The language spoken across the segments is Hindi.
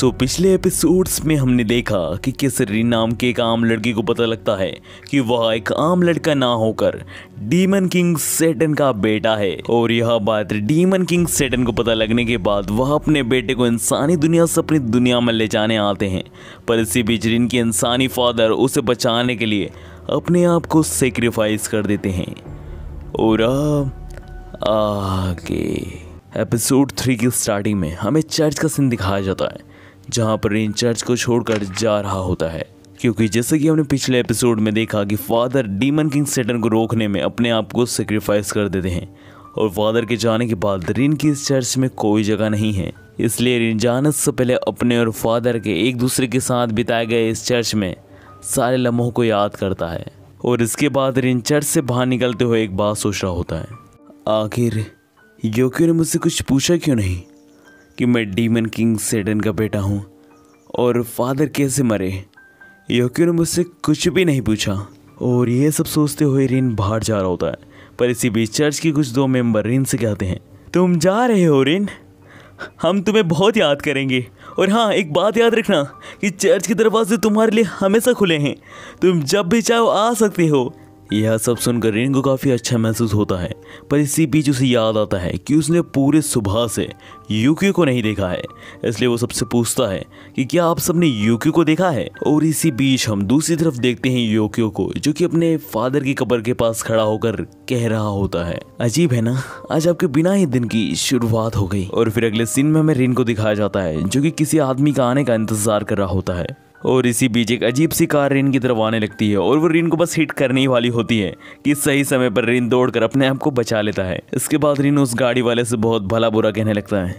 पिछले एपिसोड्स में हमने देखा कि किस रिन नाम के एक आम लड़की को पता लगता है कि वह एक आम लड़का ना होकर डीमन किंग सैटर्न का बेटा है। और यह बात डीमन किंग सैटर्न को पता लगने के बाद वह अपने बेटे को इंसानी दुनिया से अपनी दुनिया में ले जाने आते हैं। पर इसी बीच रिन के इंसानी फादर उसे बचाने के लिए अपने आप को सेक्रीफाइस कर देते हैं। और आगे एपिसोड 3 की स्टार्टिंग में हमें चर्च का सीन दिखाया जाता है, जहां पर रिन चर्च को छोड़कर जा रहा होता है, क्योंकि जैसे कि हमने पिछले एपिसोड में देखा कि फादर डीमन किंग सैटर्न को रोकने में अपने आप को सेक्रीफाइस कर देते हैं। और फादर के जाने के बाद रिन की इस चर्च में कोई जगह नहीं है, इसलिए रिन जाने से पहले अपने और फादर के एक दूसरे के साथ बिताए गए इस चर्च में सारे लम्हों को याद करता है। और इसके बाद रिन चर्च से बाहर निकलते हुए एक बात सोच रहा होता है, आखिर योक्यो ने मुझसे कुछ पूछा क्यों नहीं कि मैं डीमन किंग सैटर्न का बेटा हूँ और फादर कैसे मरे। योक्यो ने मुझसे कुछ भी नहीं पूछा। और ये सब सोचते हुए रिन बाहर जा रहा होता है। पर इसी बीच चर्च के कुछ 2 मेंबर रिन से कहते हैं, तुम जा रहे हो रिन, हम तुम्हें बहुत याद करेंगे। और हाँ, एक बात याद रखना कि चर्च के दरवाजे तुम्हारे लिए हमेशा खुले हैं, तुम जब भी चाहो आ सकते हो। यह सब सुनकर रिन को काफ़ी अच्छा महसूस होता है। पर इसी बीच उसे याद आता है कि उसने पूरे सुबह से यूक्यो को नहीं देखा है, इसलिए वो सबसे पूछता है कि क्या आप सबने यूक्यो को देखा है। और इसी बीच हम दूसरी तरफ देखते हैं यूक्यो को, जो कि अपने फादर की कब्र के पास खड़ा होकर कह रहा होता है, अजीब है ना, आज आपके बिना ही दिन की शुरुआत हो गई। और फिर अगले सीन में हमें रिन को दिखाया जाता है, जो कि किसी आदमी का आने का इंतजार कर रहा होता है। और इसी बीच एक अजीब सी कार रिन की तरफ आने लगती है और वो रिन को बस हिट करने ही वाली होती है कि सही समय पर रिन दौड़कर अपने आप को बचा लेता है। इसके बाद रिन उस गाड़ी वाले से बहुत भला बुरा कहने लगता है,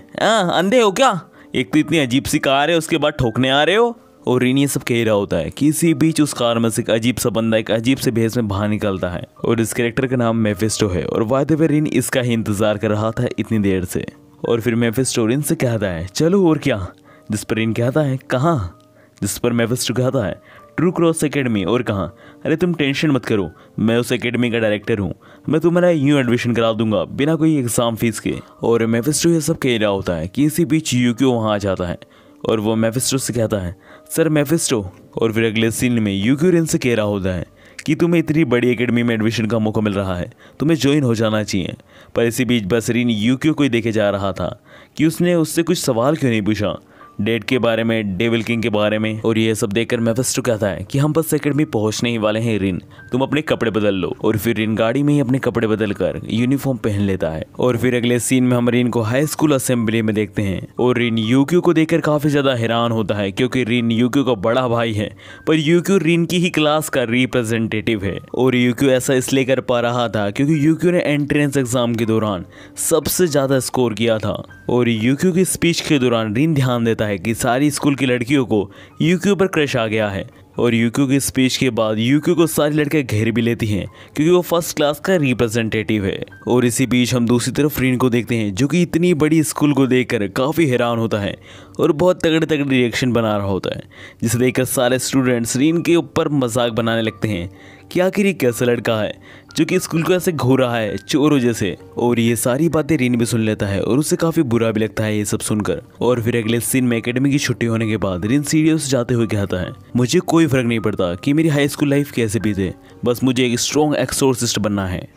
अंधे हो क्या, एक तो इतनी अजीब सी कार है, उसके बाद ठोकने आ रहे हो। और रिन ये सब कह रहा होता है कि इसी बीच उस कार में से एक अजीब सा बंदा एक अजीब से भेस में बाहर निकलता है और इस कैरेक्टर का नाम मेफिस्टो है। और वादे में रिन इसका ही इंतजार कर रहा था इतनी देर से। और फिर मेफिस्टो रिन से कहता है, चलो और क्या। जिस पर रिन कहता है, कहाँ। जिस पर मेफिस्टो कहता है, ट्रू क्रॉस एकेडमी। और कहाँ, अरे तुम टेंशन मत करो, मैं उस एकेडमी का डायरेक्टर हूँ, मैं तुम्हारा यूँ एडमिशन करा दूंगा बिना कोई एग्जाम फीस के। और मेफिस्टो ये सब कह रहा होता है कि इसी बीच यूक्यो वहाँ आ जाता है और वो मेफिस्टो से कहता है, सर मेफिस्टो। और फिर अगले सीन में यूक्यो रिन से कह रहा होता है कि तुम्हें इतनी बड़ी एकेडमी में एडमिशन का मौका मिल रहा है, तुम्हें ज्वाइन हो जाना चाहिए। पर इसी बीच बस रिन यूक्यो को ही देखे जा रहा था कि उसने उससे कुछ सवाल क्यों नहीं पूछा, डेट के बारे में, डेविल किंग के बारे में। और ये सब देखकर मेफिस्टो कहता है कि हम बस एकेडमी पहुंचने ही वाले हैं रिन, तुम अपने कपड़े बदल लो। और फिर रिन गाड़ी में ही अपने कपड़े बदल कर यूनिफॉर्म पहन लेता है। और फिर अगले सीन में हम रिन को हाई स्कूल असेंबली में देखते हैं और रिन यूक्यो को देखकर काफी ज्यादा हैरान होता है, क्योंकि रिन यूक्यो का बड़ा भाई है, पर यूक्यो रिन की ही क्लास का रिप्रेजेंटेटिव है। और यूक्यो ऐसा इसलिए कर पा रहा था क्योंकि यूक्यो ने एंट्रेंस एग्जाम के दौरान सबसे ज्यादा स्कोर किया था। और यूक्यो की स्पीच के दौरान रिन ध्यान देता है कि सारी स्कूल की लड़कियों को यूक्यो पर क्रश आ गया है। और यूक्यो की स्पीच के बाद यूक्यो को सारी लड़कियां घेर भी लेती हैं, क्योंकि वो फर्स्ट क्लास का रिप्रेजेंटेटिव है। और इसी बीच हम दूसरी तरफ रिन को देखते हैं, जो कि इतनी बड़ी स्कूल को देखकर काफ़ी हैरान होता है और बहुत तगड़े तगड़े रिएक्शन बना रहा होता है, जिसे देखकर सारे स्टूडेंट्स रिन के ऊपर मजाक बनाने लगते हैं कि आखिर ये कैसा लड़का है जो कि स्कूल को ऐसे घूर रहा है चोरों जैसे। और ये सारी बातें रिन भी सुन लेता है और उसे काफ़ी बुरा भी लगता है ये सब सुनकर। और फिर अगले सीन में एकेडमी की छुट्टी होने के बाद रिन सीढ़ियों से जाते हुए कहता है, मुझे कोई फर्क नहीं पड़ता कि मेरी हाई स्कूल लाइफ कैसे बीते, बस मुझे एक स्ट्रॉन्ग एक्सोर्सिस्ट बनना है।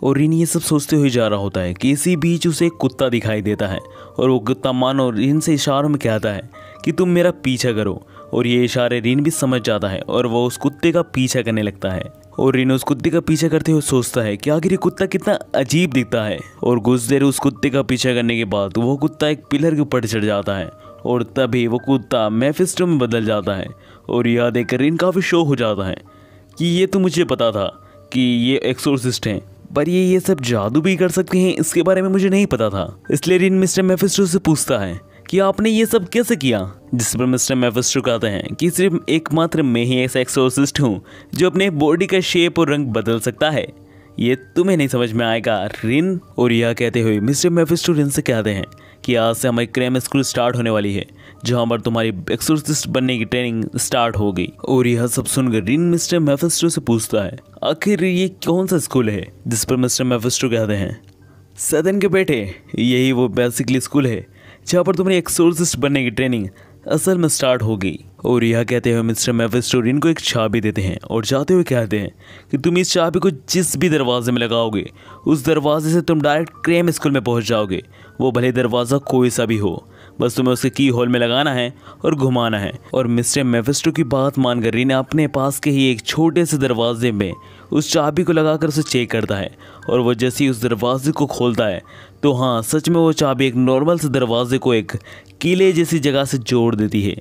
और रिन ये सब सोचते हुए जा रहा होता है कि इसी बीच उसे एक कुत्ता दिखाई देता है और वो कुत्ता मानो रिन से इशारों में कहता है कि तुम मेरा पीछा करो। और ये इशारे रिन भी समझ जाता है और वो उस कुत्ते का पीछा करने लगता है। और रिन उस कुत्ते का पीछा करते हुए सोचता है कि आखिर ये कुत्ता कितना अजीब दिखता है। और कुछ देर उस कुत्ते का पीछा करने के बाद वो कुत्ता एक पिलर के ऊपर चढ़ जाता है और तभी वो कुत्ता मेफिस्टो में बदल जाता है। और यह देखकर रिन काफ़ी शॉक हो जाता है कि ये तो मुझे पता था कि ये एक्सोर्सिस्ट हैं, पर ये सब जादू भी कर सकते हैं, इसके बारे में मुझे नहीं पता था। इसलिए रिन मिस्टर मेफिस्टो से पूछता है कि आपने ये सब कैसे किया। जिस पर मिस्टर मेफिस्टो कहते हैं कि सिर्फ एकमात्र मैं ही ऐसा एक्सोर्सिस्ट हूँ जो अपने बॉडी का शेप और रंग बदल सकता है, ये तुम्हें नहीं समझ में आएगा रिन। और यह कहते हुए मिस्टर मेफिस्टो रिन से कहते हैं कि आज से हमारी क्रेम स्कूल स्टार्ट होने वाली है, जहाँ पर तुम्हारी एक्सोर्सिस्ट बनने की ट्रेनिंग स्टार्ट हो गई। और यह सब सुनकर रिन मिस्टर मेफिस्टो से पूछता है, आखिर ये कौन सा स्कूल है। जिस पर मिस्टर मेफिस्टो कहते हैं, सदन के बेटे, यही वो बेसिकली स्कूल है जहाँ पर तुम्हारी एक्सोर्सिस्ट बनने की ट्रेनिंग असल में स्टार्ट हो गई। और यह कहते हुए मिस्टर मेफिस्टो रिन को एक चाबी देते हैं और जाते हुए कहते हैं कि तुम इस चाबी को जिस भी दरवाजे में लगाओगे उस दरवाजे से तुम डायरेक्ट क्रेम स्कूल में पहुंच जाओगे। वो भले दरवाज़ा कोई सा भी हो, बस तुम्हें उसके की होल में लगाना है और घुमाना है। और मिस्टर मेफिस्टो की बात मानकर रिन अपने पास के ही एक छोटे से दरवाजे में उस चाबी को लगाकर उसे चेक करता है। और वो जैसे ही उस दरवाजे को खोलता है तो हाँ, सच में वो चाबी एक नॉर्मल से दरवाजे को एक किले जैसी जगह से जोड़ देती है।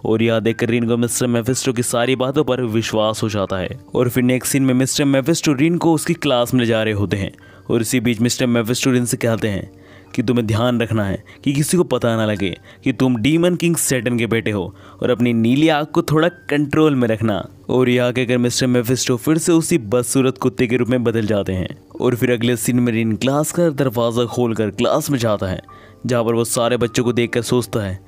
और यह देखकर रिन को मिस्टर मेफिस्टो की सारी बातों पर विश्वास हो जाता है। और फिर नेक्स्ट सीन में मिस्टर मेफिस्टो रिन को उसकी क्लास में ले जा रहे होते हैं। और इसी बीच मिस्टर मेफिस्टो रिन से कहते हैं कि तुम्हें ध्यान रखना है कि किसी को पता ना लगे कि तुम डीमन किंग सैटर्न के बेटे हो, और अपनी नीली आँख को थोड़ा कंट्रोल में रखना। और यह कहकर मिस्टर मेफिस्टो फिर से उसी बदसूरत कुत्ते के रूप में बदल जाते हैं। और फिर अगले सीन में रिन क्लास का दरवाज़ा खोलकर क्लास में जाता है, जहाँ पर वो सारे बच्चों को देखकर सोचता है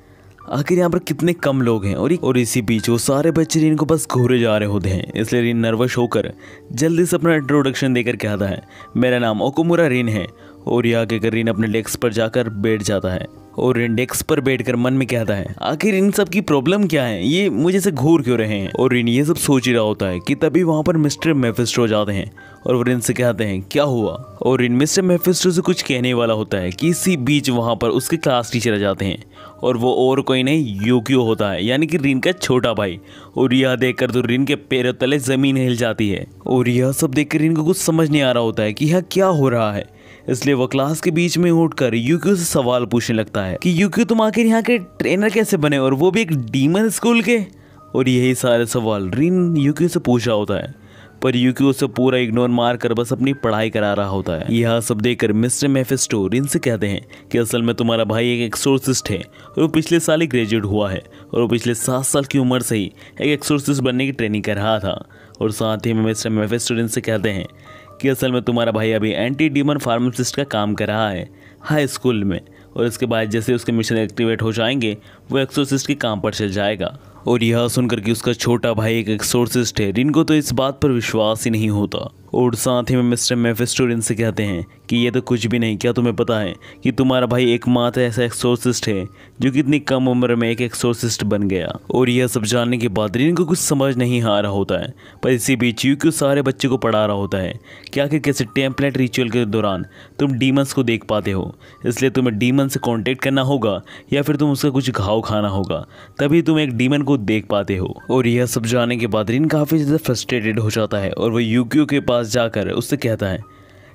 आखिर यहाँ पर कितने कम लोग हैं। और इसी बीच वो सारे बच्चे रिन को बस घूरे जा रहे होते हैं। इसलिए रिन नर्वस होकर जल्दी से अपना इंट्रोडक्शन देकर कहता है मेरा नाम ओकुमुरा रिन है। और यह कहकर रिन अपने डेस्क पर जाकर बैठ जाता है। और रिन डेस्क पर बैठकर मन में कहता है आखिर इन सब की प्रॉब्लम क्या है, ये मुझे से घूर क्यों रहे हैं। और रिन ये सब सोच ही रहा होता है कि तभी वहाँ पर मिस्टर मेफिस्टो जाते हैं और वो रिन से कहते हैं क्या हुआ। और रिन मिस्टर मेफिस्टो से कुछ कहने वाला होता है कि इसी बीच वहाँ पर उसके क्लास टीचर आ जाते हैं। और वो और कोई नहीं यूकियो होता है, यानी कि रिन का छोटा भाई। और यह देखकर तो रिन के पैरों तले जमीन हिल जाती है। और यह सब देखकर रिन को कुछ समझ नहीं आ रहा होता है कि यह क्या हो रहा है। इसलिए वो क्लास के बीच में उठकर यूकियो से सवाल पूछने लगता है कि यूकियो तुम आखिर यहाँ के ट्रेनर कैसे बने, और वो भी एक डीमन स्कूल के। और यही सारे सवाल रिन यूकियो से पूछ रहा होता है, पर यूकियो उसे पूरा इग्नोर मारकर बस अपनी पढ़ाई करा रहा होता है। यह सब देखकर मिस्टर मेफिस्टो रिन से कहते हैं कि असल में तुम्हारा भाई एक एक्सोर्सिस्ट है और वो पिछले साल ही ग्रेजुएट हुआ है, और वो पिछले 7 साल की उम्र से ही एक एक्सोर्सिस्ट बनने की ट्रेनिंग कर रहा था। और साथ ही में मिस्टर मेफिस्टो रिन से कहते हैं कि असल में तुम्हारा भाई अभी एंटी डीमन फार्मासिस्ट का काम कर रहा है हाई स्कूल में, और इसके बाद जैसे उसके मिशन एक्टिवेट हो जाएंगे वो एक्सोर्सिस्ट के काम पर चल जाएगा। और यह सुनकर कि उसका छोटा भाई एक एक्सोर्सिस्ट है, रिन को तो इस बात पर विश्वास ही नहीं होता। और साथ ही में मिस्टर मेफिस्टो रिन से कहते हैं कि ये तो कुछ भी नहीं, क्या तुम्हें पता है कि तुम्हारा भाई एकमात्र ऐसा एक्सोर्सिस्ट है जो कि इतनी कम उम्र में एक एक्सोर्सिस्ट बन गया। और यह सब जानने के बाद रिन को कुछ समझ नहीं आ रहा होता है, पर इसी बीच यूकियो सारे बच्चे को पढ़ा रहा होता है कि आखिर कैसे टेम्पलेट रिचुअल के दौरान तुम डीमंस को देख पाते हो, इसलिए तुम्हें डीमन से कॉन्टेक्ट करना होगा या फिर तुम उसका कुछ घाव खाना होगा, तभी तुम एक डीमन को देख पाते हो। और यह सब जानने के बाद रिन काफ़ी ज़्यादा फ्रस्ट्रेटेड हो जाता है और वो यूकियो के पास जाकर उससे कहता है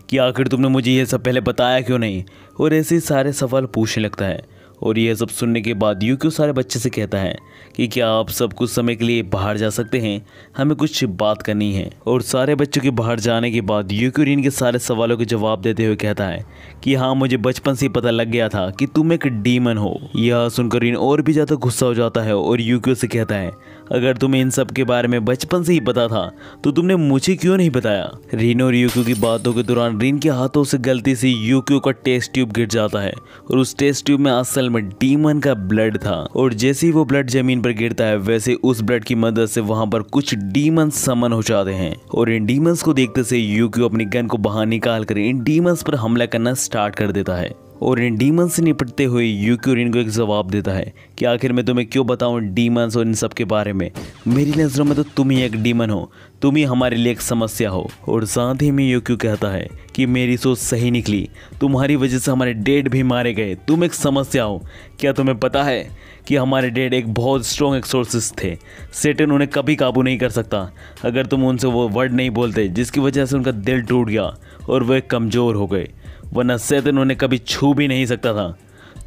कि आखिर तुमने मुझे ये सब पहले बताया क्यों नहीं, और ऐसे ही सारे सवाल पूछने लगता है। और यह सब सुनने के बाद यूकियो सारे बच्चे से कहता है कि क्या आप सब कुछ समय के लिए बाहर जा सकते हैं, हमें कुछ बात करनी है। और सारे बच्चों के बाहर जाने के बाद यूकियो रिन के सारे सवालों के जवाब देते हुए कहता है कि हाँ, मुझे बचपन से ही पता लग गया था कि तुम एक डीमन हो। यह सुनकर रिन और भी ज़्यादा गुस्सा हो जाता है और यूकियो से कहता है अगर तुम्हें इन सब के बारे में बचपन से ही पता था तो तुमने मुझे क्यों नहीं बताया। रिन और यूकियो की बातों के दौरान रिन के हाथों से गलती से यूकियो का टेस्ट ट्यूब गिर जाता है और उस टेस्ट ट्यूब में असल में डीमन का ब्लड था। और जैसे ही वो ब्लड जमीन पर गिरता है वैसे उस ब्लड की मदद से वहां पर कुछ डीमन समन हो जाते हैं। और इन डीमंस को देखते से यूकियो अपनी गन को बाहर निकाल कर इन डीमंस पर हमला करना स्टार्ट कर देता है। और इन डीमंस से निपटते हुए यूकियो रिन को एक जवाब देता है कि आखिर मैं तुम्हें क्यों बताऊं डीमंस और इन सब के बारे में, मेरी नज़रों में तो तुम ही एक डीमन हो, तुम ही हमारे लिए एक समस्या हो। और साथ ही में यूकियो कहता है कि मेरी सोच सही निकली, तुम्हारी वजह से हमारे डैड भी मारे गए, तुम एक समस्या हो। क्या तुम्हें पता है कि हमारे डैड एक बहुत स्ट्रॉन्ग एक्सोर्सिस्ट थे, सैटर्न उन्हें कभी काबू नहीं कर सकता अगर तुम उनसे वो वर्ड नहीं बोलते जिसकी वजह से उनका दिल टूट गया और वो एक कमज़ोर हो गए, वरना सैटर्न उन्हें कभी छू भी नहीं सकता था।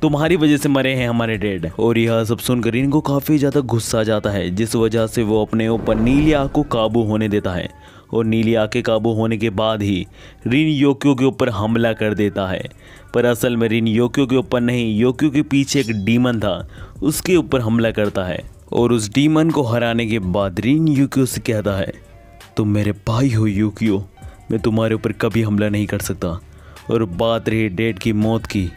तुम्हारी वजह से मरे हैं हमारे डैड। और यह सब सुनकर रिन को काफ़ी ज़्यादा गुस्सा आ जाता है, जिस वजह से वो अपने ऊपर नीली आँख को काबू होने देता है। और नीली आँख के काबू होने के बाद ही रिन यूकियो के ऊपर हमला कर देता है। पर असल में रिन यूकियो के ऊपर नहीं, यूकियो के पीछे एक डीमन था, उसके ऊपर हमला करता है। और उस डीमन को हराने के बाद रिन यूकियो से कहता है तुम मेरे भाई हो यूकियो, मैं तुम्हारे ऊपर कभी हमला नहीं कर सकता। और बात रही डैड की मौत की,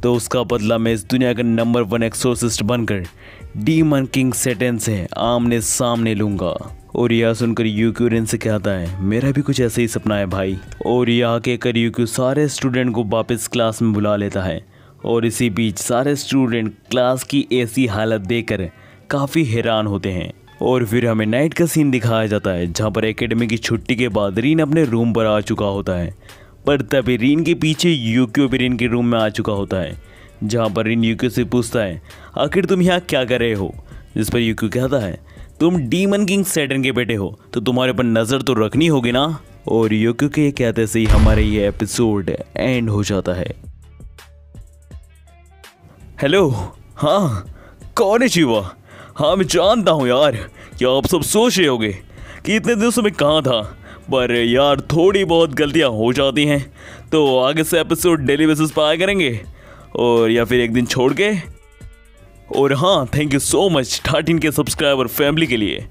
तो उसका बदला मैं इस दुनिया का नंबर 1 एक्सोर्सिस्ट बनकर डीमन किंग सैटर्न से आमने सामने लूँगा। और यह सुनकर यूकियो रिन से कहता है मेरा भी कुछ ऐसे ही सपना है भाई। और यह कहकर यूकियो सारे स्टूडेंट को वापस क्लास में बुला लेता है और इसी बीच सारे स्टूडेंट क्लास की ऐसी हालत देखकर काफ़ी हैरान होते हैं। और फिर हमें नाइट का सीन दिखाया जाता है जहाँ पर एकेडमी की छुट्टी के बाद रीन अपने रूम पर आ चुका होता है। पर तभी रीन के पीछे यूक्यो भी रीन के रूम में आ चुका होता है, जहाँ पर रीन यूक्यो से पूछता है आखिर तुम यहाँ क्या कर रहे हो। जिस पर यूक्यो कहता है तुम डीमन किंग सैटर्न के बेटे हो तो तुम्हारे पर नज़र तो रखनी होगी ना। और यूक्यो के कहते से ही हमारे ये एपिसोड एंड हो जाता है। हेलो, हाँ कौन है शिवा? हाँ मैं जानता हूँ यार कि आप सब सोच रहे होगे कि इतने दिनों से मैं कहाँ था, पर यार थोड़ी बहुत गलतियाँ हो जाती हैं, तो आगे से एपिसोड डेली बेसिस पर आया करेंगे और या फिर एक दिन छोड़ के। और हाँ, थैंक यू सो मच 13 के सब्सक्राइबर फैमिली के लिए।